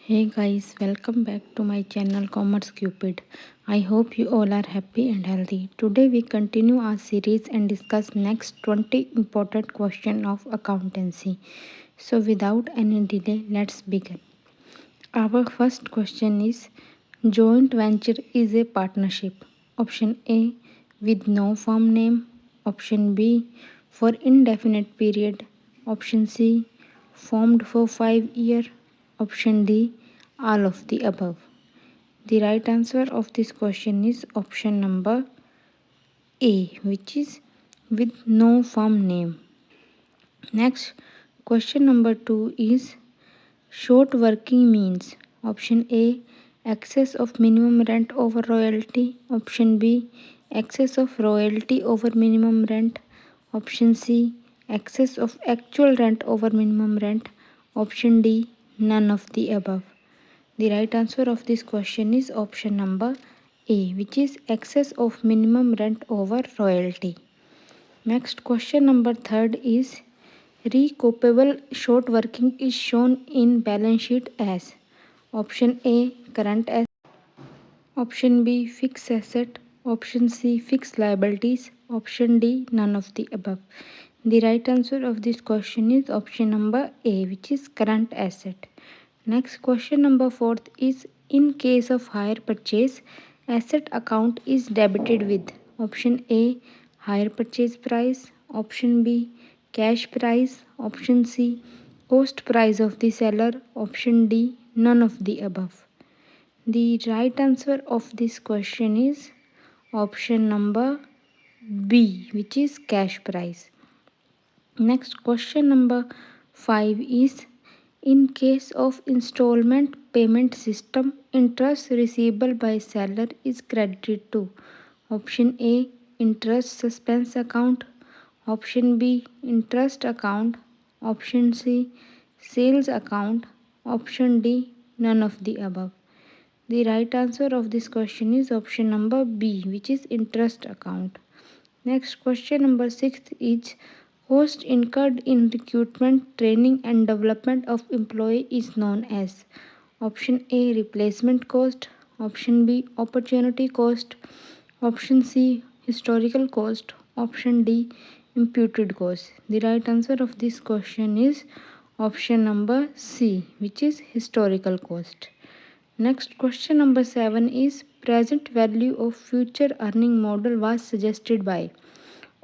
Hey guys, welcome back to my channel Commerce Cupid. I hope you all are happy and healthy. Today we continue our series and discuss next 20 important questions of accountancy. So without any delay, let's begin. Our first question is joint venture is a partnership. Option A with no firm name. Option B for indefinite period. Option C formed for 5 years. Option D all of the above. The right answer of this question is option number A, which is with no firm name. Next, question number 2 is short working means. Option A excess of minimum rent over royalty. Option B excess of royalty over minimum rent. Option C excess of actual rent over minimum rent. Option D none of the above. The right answer of this question is option number A, which is excess of minimum rent over royalty. Next question number 3 is recoupable short working is shown in balance sheet as option A current asset, option B fixed asset, option C fixed liabilities, option D none of the above. The right answer of this question is option number A, which is current asset. Next question number 4 is in case of hire purchase, asset account is debited with option A hire purchase price, option B cash price, option C cost price of the seller, option D none of the above. The right answer of this question is option number B, which is cash price. Next question number 5 is in case of installment payment system, interest receivable by seller is credited to option A interest suspense account, option B interest account, option C sales account, option D none of the above. The right answer of this question is option number B, which is interest account. Next question number 6 is cost incurred in recruitment, training and development of employee is known as option A replacement cost, option B opportunity cost, option C historical cost, option D imputed cost. The right answer of this question is option number C, which is historical cost. Next question number 7 is present value of future earning model was suggested by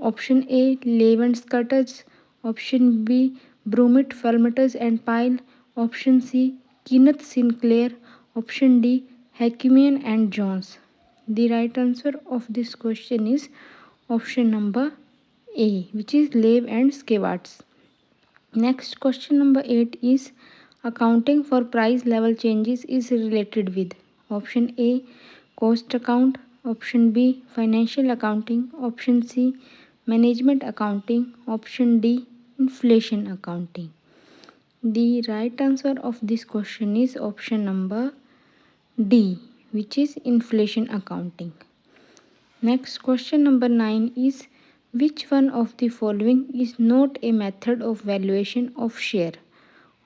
option A Levent Curtis, option B Brumit Felmeters and Pyle, option C Kenneth Sinclair, option D Hakimian and Jones. The right answer of this question is option number A, which is Lev and Schwartz. Next question number 8 is accounting for price level changes is related with option A cost account, option B financial accounting, option C management accounting, option D inflation accounting. The right answer of this question is option number D, which is inflation accounting. Next question number 9 is which one of the following is not a method of valuation of share?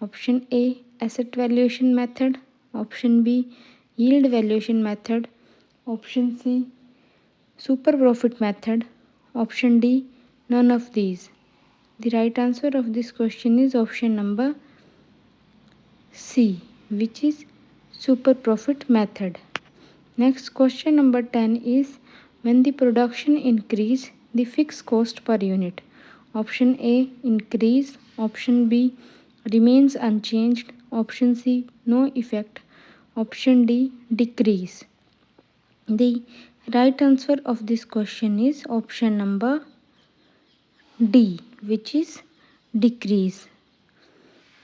Option A asset valuation method, option B yield valuation method, option C super profit method, option D none of these. The right answer of this question is option number C, which is super profit method. Next question number 10 is when the production increase the fixed cost per unit. Option A increase, option B remains unchanged, option C no effect, option D decrease. The right answer of this question is option number D, which is decrease.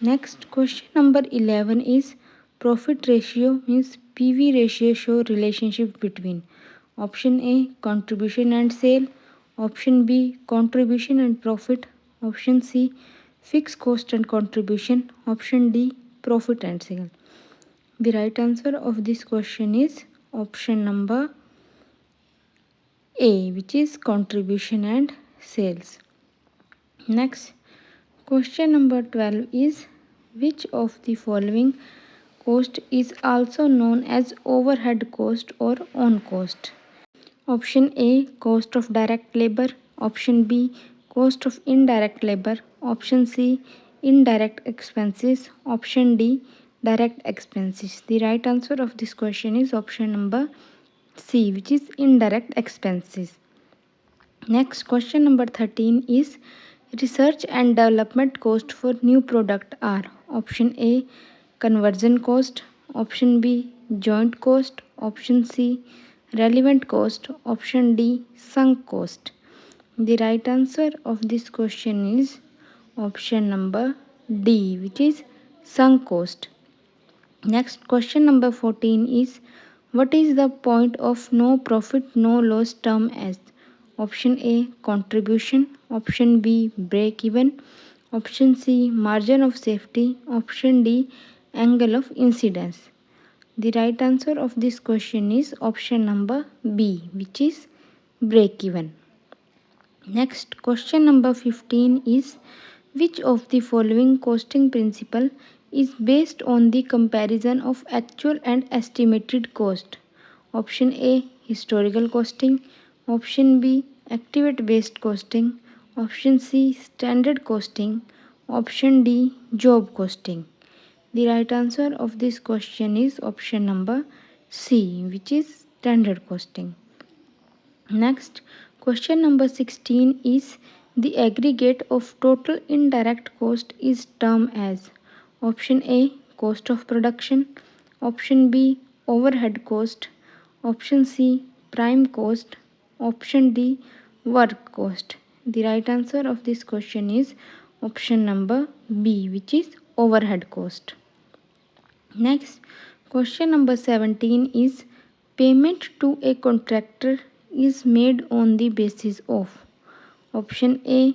Next question number 11 is profit ratio means PV ratio show relationship between option A contribution and sale, option B contribution and profit, option C fixed cost and contribution, option D profit and sale. The right answer of this question is option number A, which is contribution and sales. Next question number 12 is which of the following cost is also known as overhead cost or on cost? Option A, cost of direct labor. Option B, cost of indirect labor. Option C, indirect expenses. Option D, direct expenses. The right answer of this question is option number C, which is indirect expenses. Next, question number 13 is research and development cost for new product are option A, conversion cost, option B, joint cost, option C, relevant cost, option D, sunk cost. The right answer of this question is option number D, which is sunk cost. Next, question number 14 is what is the point of no profit, no loss term as? Option A, contribution. Option B, break even. Option C, margin of safety. Option D, angle of incidence. The right answer of this question is option number B, which is break even. Next, question number 15 is which of the following costing principle is based on the comparison of actual and estimated cost? Option A, historical costing. Option B, activity based costing. Option C, standard costing. Option D, job costing. The right answer of this question is option number C, which is standard costing. Next, question number 16 is the aggregate of total indirect cost is termed as option A, cost of production, option B, overhead cost, option C, prime cost, option D, work cost. The right answer of this question is option number B, which is overhead cost. Next, question number 17 is payment to a contractor is made on the basis of option A,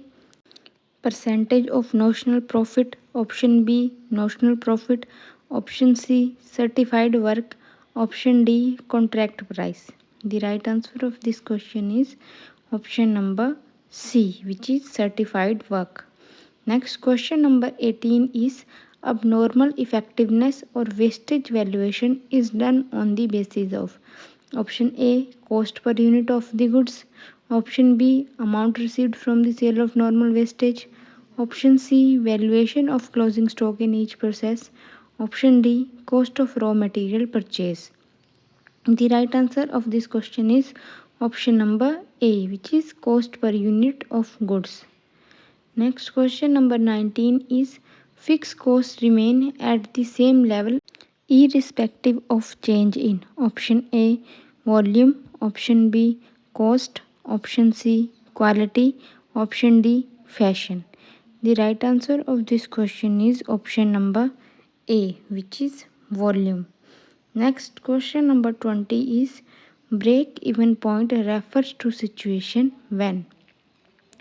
percentage of notional profit, option B, notional profit, option C, certified work, option D, contract price. The right answer of this question is option number C, which is certified work. Next, question number 18 is abnormal effectiveness or wastage valuation is done on the basis of option A, cost per unit of the goods, option B, amount received from the sale of normal wastage, option C, valuation of closing stock in each process, option D, cost of raw material purchase. The right answer of this question is option number A, which is cost per unit of goods. Next, question number 19 is fixed costs remain at the same level irrespective of change in option A, volume, option B, cost, option C, quality, option D, fashion. The right answer of this question is option number A, which is volume. Next, question number 20 is break even point refers to situation when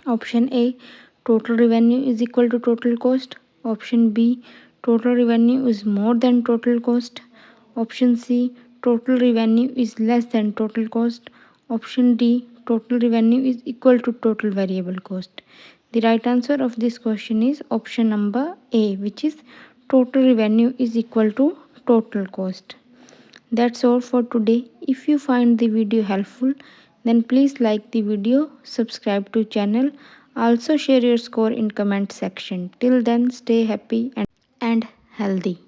option A, total revenue is equal to total cost. Option B, total revenue is more than total cost. Option C, total revenue is less than total cost. Option D, total revenue is equal to total variable cost. The right answer of this question is option number A, which is total revenue is equal to total cost. That's all for today. If you find the video helpful, then please like the video, subscribe to channel, also share your score in comment section. Till then, stay happy and healthy.